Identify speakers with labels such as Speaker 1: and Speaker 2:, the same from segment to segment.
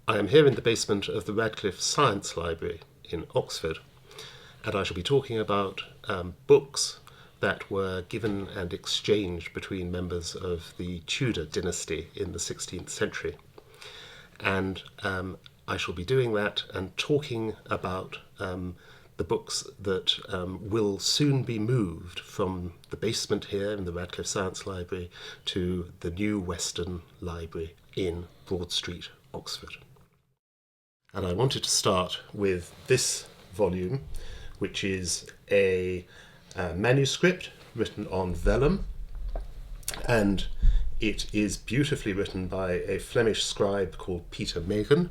Speaker 1: I am here in the basement of the Radcliffe Science Library in Oxford, and I shall be talking about books that were given and exchanged between members of the Tudor dynasty in the 16th century. And I shall be doing that and talking about the books that will soon be moved from the basement here in the Radcliffe Science Library to the new Weston Library in Broad Street, Oxford. And I wanted to start with this volume, which is a manuscript written on vellum, and it is beautifully written by a Flemish scribe called Peter Megan,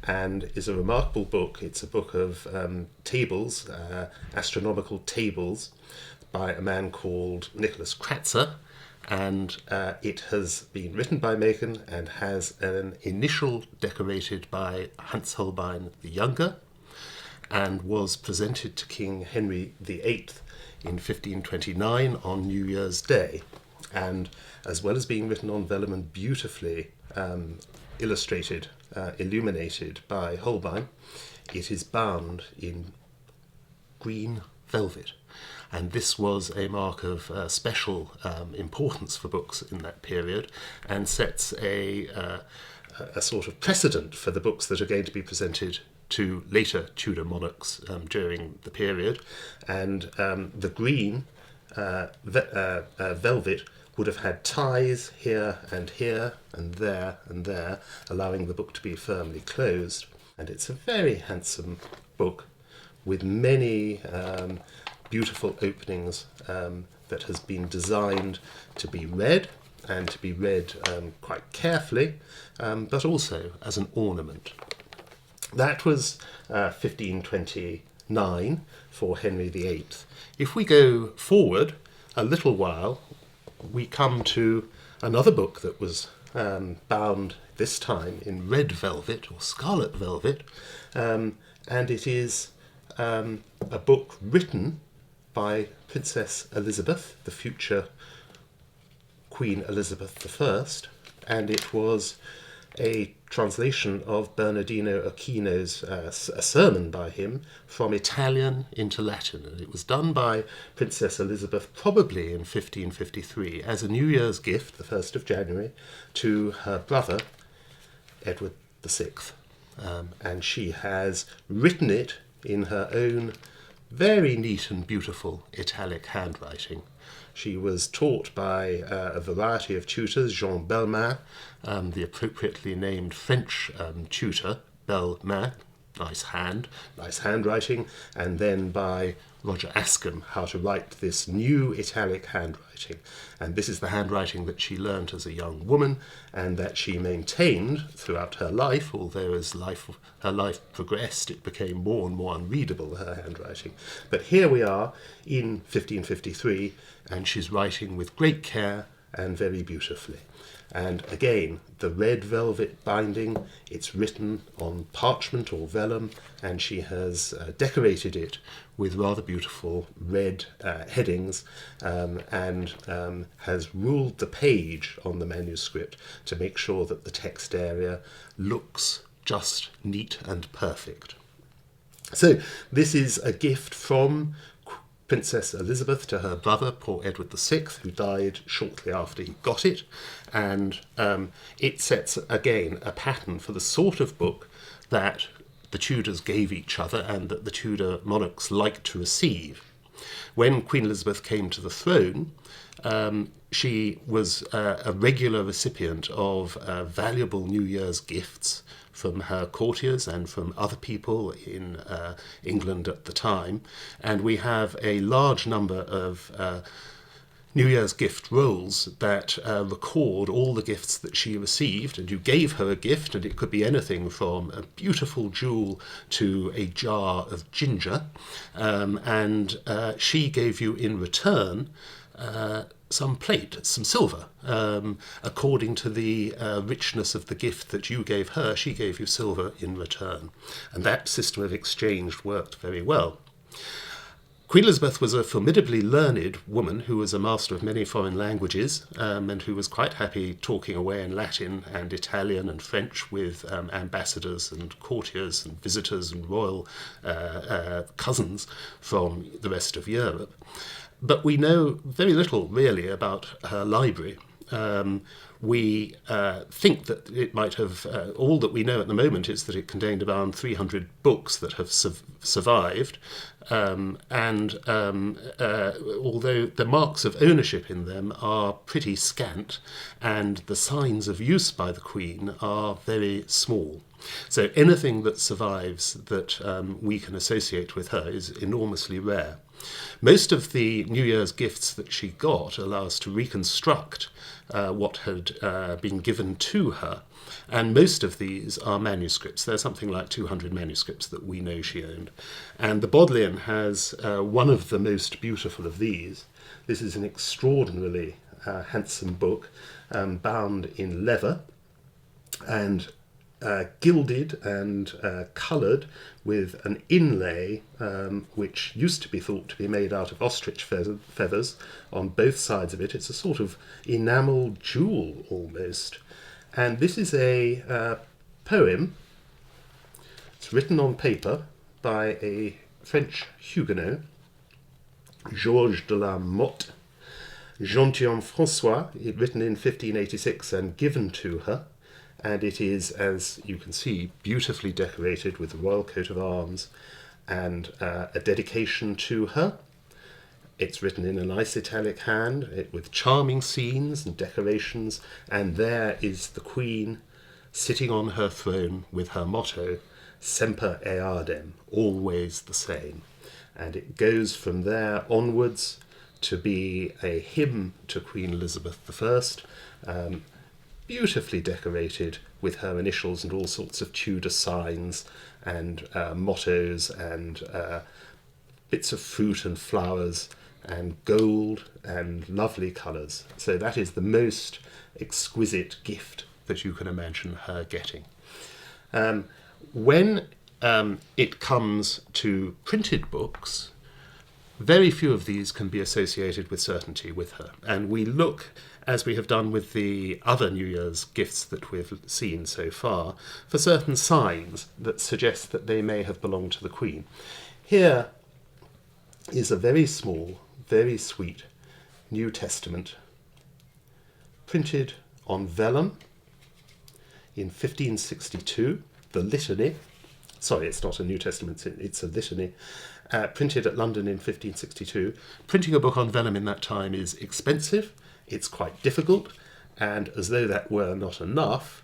Speaker 1: and is a remarkable book. It's a book of tables, astronomical tables, by a man called Nicholas Kratzer, and it has been written by Megan and has an initial decorated by Hans Holbein the Younger, and was presented to King Henry VIII in 1529 on New Year's Day. And as well as being written on vellum and beautifully illustrated, illuminated by Holbein, it is bound in green velvet. And this was a mark of special importance for books in that period, and sets a sort of precedent for the books that are going to be presented to later Tudor monarchs during the period. And the green velvet would have had ties here and there, allowing the book to be firmly closed. And it's a very handsome book with many beautiful openings that has been designed to be read, and to be read quite carefully, but also as an ornament. That was 1529 for Henry VIII. If we go forward a little while, we come to another book that was bound this time in red velvet or scarlet velvet, and it is a book written by Princess Elizabeth, the future Queen Elizabeth I, and it was a translation of Bernardino Aquino's a sermon by him from Italian into Latin. And it was done by Princess Elizabeth probably in 1553 as a New Year's gift, the 1st of January, to her brother, Edward VI. And she has written it in her own very neat and beautiful italic handwriting. She was taught by a variety of tutors, Jean Belmain, the appropriately named French tutor, Belmain, nice handwriting, and then by Roger Ascham, how to write this new italic handwriting. And this is the handwriting that she learnt as a young woman and that she maintained throughout her life, although as her life progressed, it became more and more unreadable, her handwriting. But here we are in 1553, and she's writing with great care and very beautifully. And again, the red velvet binding, it's written on parchment or vellum, and she has decorated it with rather beautiful red headings, and has ruled the page on the manuscript to make sure that the text area looks just neat and perfect. So this is a gift from Princess Elizabeth to her brother, poor Edward VI, who died shortly after he got it, and it sets, again, a pattern for the sort of book that the Tudors gave each other and that the Tudor monarchs liked to receive. When Queen Elizabeth came to the throne, she was a regular recipient of valuable New Year's gifts from her courtiers and from other people in England at the time. And we have a large number of New Year's gift rolls that record all the gifts that she received. And you gave her a gift, and it could be anything from a beautiful jewel to a jar of ginger. And she gave you in return some plate, some silver. According to the richness of the gift that you gave her, she gave you silver in return. And that system of exchange worked very well. Queen Elizabeth was a formidably learned woman who was a master of many foreign languages, and who was quite happy talking away in Latin and Italian and French with ambassadors and courtiers and visitors and royal cousins from the rest of Europe. But we know very little really about her library. We think that it might have, all that we know at the moment is that it contained around 300 books that have survived, although the marks of ownership in them are pretty scant and the signs of use by the Queen are very small. So anything that survives that we can associate with her is enormously rare. Most of the New Year's gifts that she got allow us to reconstruct what had been given to her, and most of these are manuscripts. There's something like 200 manuscripts that we know she owned. And the Bodleian has one of the most beautiful of these. This is an extraordinarily handsome book, bound in leather and gilded and coloured with an inlay which used to be thought to be made out of ostrich feathers on both sides of it. It's a sort of enamel jewel almost. And this is a poem. It's written on paper by a French Huguenot, Georges de la Motte, Gentilhomme François, written in 1586 and given to her. And it is, as you can see, beautifully decorated with the royal coat of arms and a dedication to her. It's written in a nice italic hand with charming scenes and decorations, and there is the Queen sitting on her throne with her motto, Semper Eadem, always the same. And it goes from there onwards to be a hymn to Queen Elizabeth I, beautifully decorated with her initials and all sorts of Tudor signs and mottos and bits of fruit and flowers and gold and lovely colours. So that is the most exquisite gift that you can imagine her getting. When it comes to printed books, very few of these can be associated with certainty with her. And we look, as we have done with the other New Year's gifts that we've seen so far, for certain signs that suggest that they may have belonged to the Queen. Here is a very small, very sweet New Testament, printed on vellum in 1562, the Litany. Sorry, it's not a New Testament, it's a litany. Printed at London in 1562. Printing a book on vellum in that time is expensive, it's quite difficult, and as though that were not enough,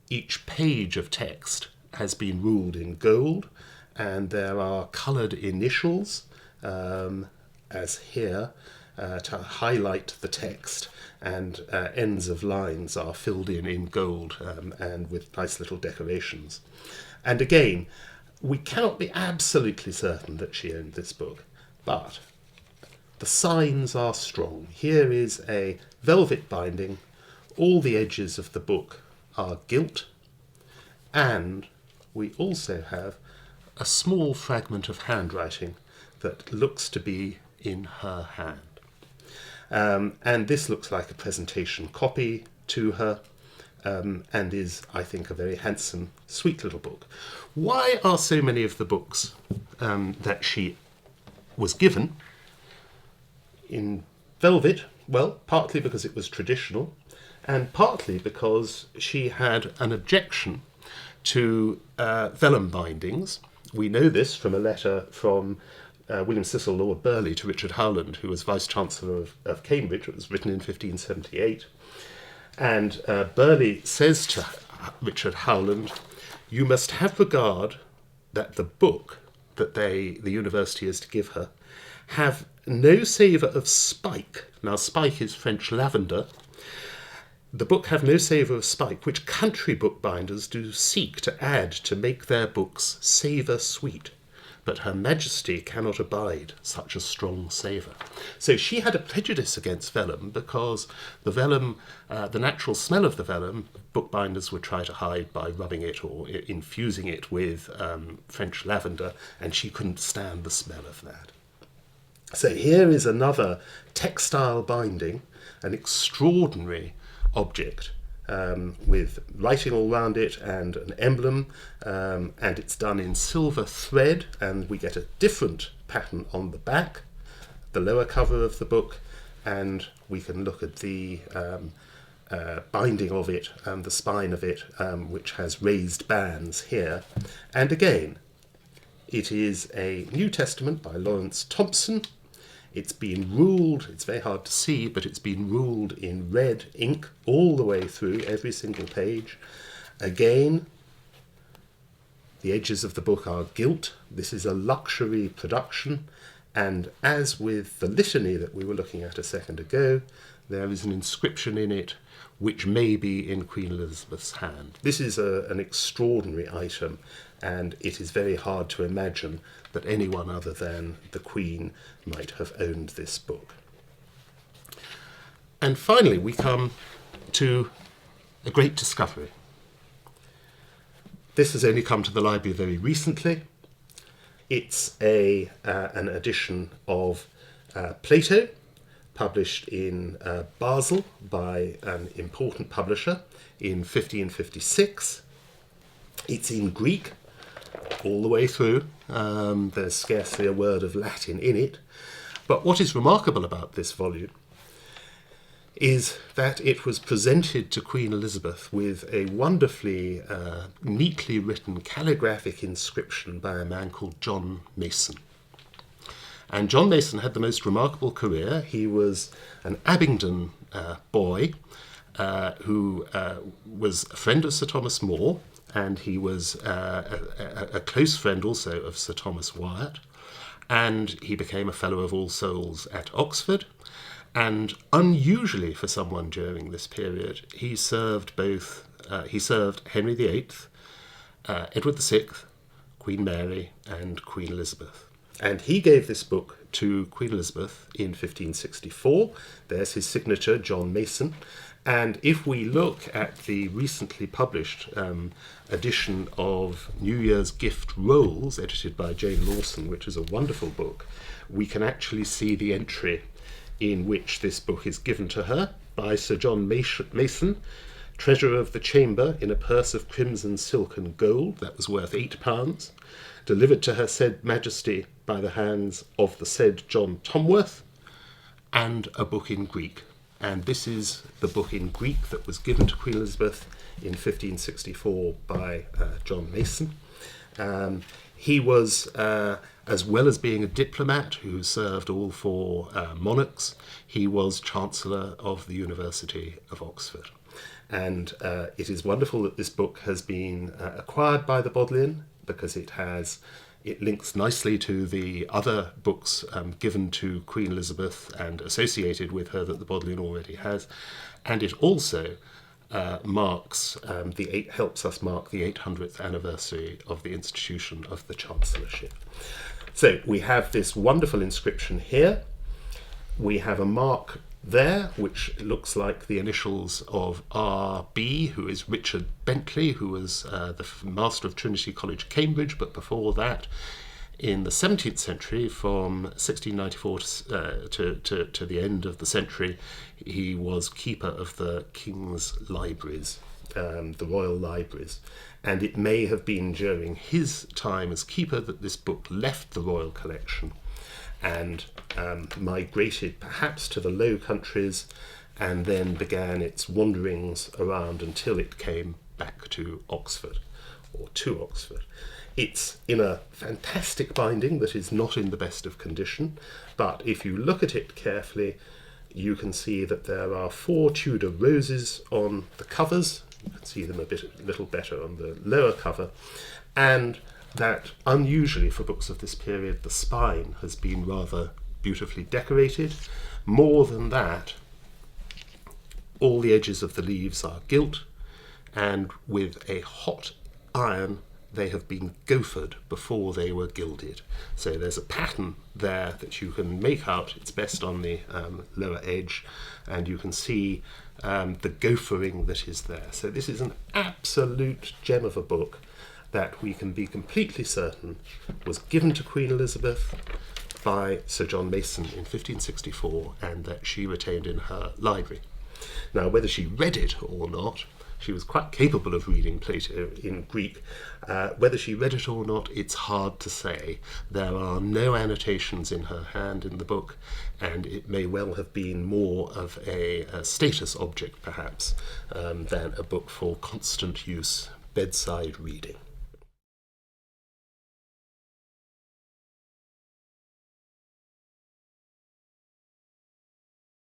Speaker 1: each page of text has been ruled in gold, and there are coloured initials, as here, to highlight the text, and ends of lines are filled in gold and with nice little decorations. And again, we cannot be absolutely certain that she owned this book, but the signs are strong. Here is a velvet binding, all the edges of the book are gilt, and we also have a small fragment of handwriting that looks to be in her hand. And this looks like a presentation copy to her, and is, I think, a very handsome, sweet little book. Why are so many of the books that she was given in velvet? Well, partly because it was traditional, and partly because she had an objection to vellum bindings. We know this from a letter from William Cecil Lord Burghley to Richard Howland, who was Vice-Chancellor of Cambridge. It was written in 1578. And Burghley says to Richard Howland, "You must have regard that the book that the university is to give her have no savour of spike." Now, spike is French lavender. "The book have no savour of spike, which country bookbinders do seek to add to make their books savour sweet. But Her Majesty cannot abide such a strong savour." So she had a prejudice against vellum because the vellum, the natural smell of the vellum, bookbinders would try to hide by rubbing it or infusing it with French lavender, and she couldn't stand the smell of that. So here is another textile binding, an extraordinary object with writing all round it and an emblem, and it's done in silver thread, and we get a different pattern on the back, the lower cover of the book, and we can look at the binding of it and the spine of it, which has raised bands here. And again, it is a New Testament by Lawrence Thompson. It's been ruled, it's very hard to see, but it's been ruled in red ink all the way through every single page. Again, the edges of the book are gilt. This is a luxury production, and as with the litany that we were looking at a second ago, there is an inscription in it which may be in Queen Elizabeth's hand. This is an extraordinary item, and it is very hard to imagine that anyone other than the Queen might have owned this book. And finally, we come to a great discovery. This has only come to the library very recently. It's an edition of Plato, published in Basel by an important publisher in 1556. It's in Greek all the way through. There's scarcely a word of Latin in it. But what is remarkable about this volume is that it was presented to Queen Elizabeth with a wonderfully neatly written calligraphic inscription by a man called John Mason. And John Mason had the most remarkable career. He was an Abingdon boy who was a friend of Sir Thomas More, and he was a close friend also of Sir Thomas Wyatt, and he became a Fellow of All Souls at Oxford. And unusually for someone during this period, he served Henry VIII, Edward VI, Queen Mary, and Queen Elizabeth. And he gave this book to Queen Elizabeth in 1564. There's his signature, John Mason. And if we look at the recently published edition of New Year's Gift Rolls, edited by Jane Lawson, which is a wonderful book, we can actually see the entry in which this book is given to her by Sir John Mason, Treasurer of the Chamber, in a purse of crimson silk and gold, that was worth £8, delivered to her said Majesty by the hands of the said John Tomworth, and a book in Greek. And this is the book in Greek that was given to Queen Elizabeth in 1564 by John Mason. He was, as well as being a diplomat who served all four monarchs, he was Chancellor of the University of Oxford. And it is wonderful that this book has been acquired by the Bodleian, because it links nicely to the other books given to Queen Elizabeth and associated with her that the Bodleian already has, and it also helps us mark the 800th anniversary of the institution of the Chancellorship. So we have this wonderful inscription here. We have a mark there, which looks like the initials of R.B., who is Richard Bentley, who was the Master of Trinity College, Cambridge, but before that, in the 17th century, from 1694 to the end of the century, he was keeper of the King's Libraries, the Royal Libraries. And it may have been during his time as keeper that this book left the royal collection and migrated perhaps to the Low Countries, and then began its wanderings around until it came back to Oxford, or to Oxford. It's in a fantastic binding that is not in the best of condition, but if you look at it carefully, you can see that there are 4 Tudor roses on the covers. You can see them a little better on the lower cover, and that unusually for books of this period, the spine has been rather beautifully decorated. More than that, all the edges of the leaves are gilt, and with a hot iron they have been gophered before they were gilded. So there's a pattern there that you can make out. It's best on the lower edge, and you can see the gophering that is there. So this is an absolute gem of a book that we can be completely certain was given to Queen Elizabeth by Sir John Mason in 1564 and that she retained in her library. Now, whether she read it or not, she was quite capable of reading Plato in Greek. Whether she read it or not, it's hard to say. There are no annotations in her hand in the book, and it may well have been more of a status object, perhaps, than a book for constant use, bedside reading.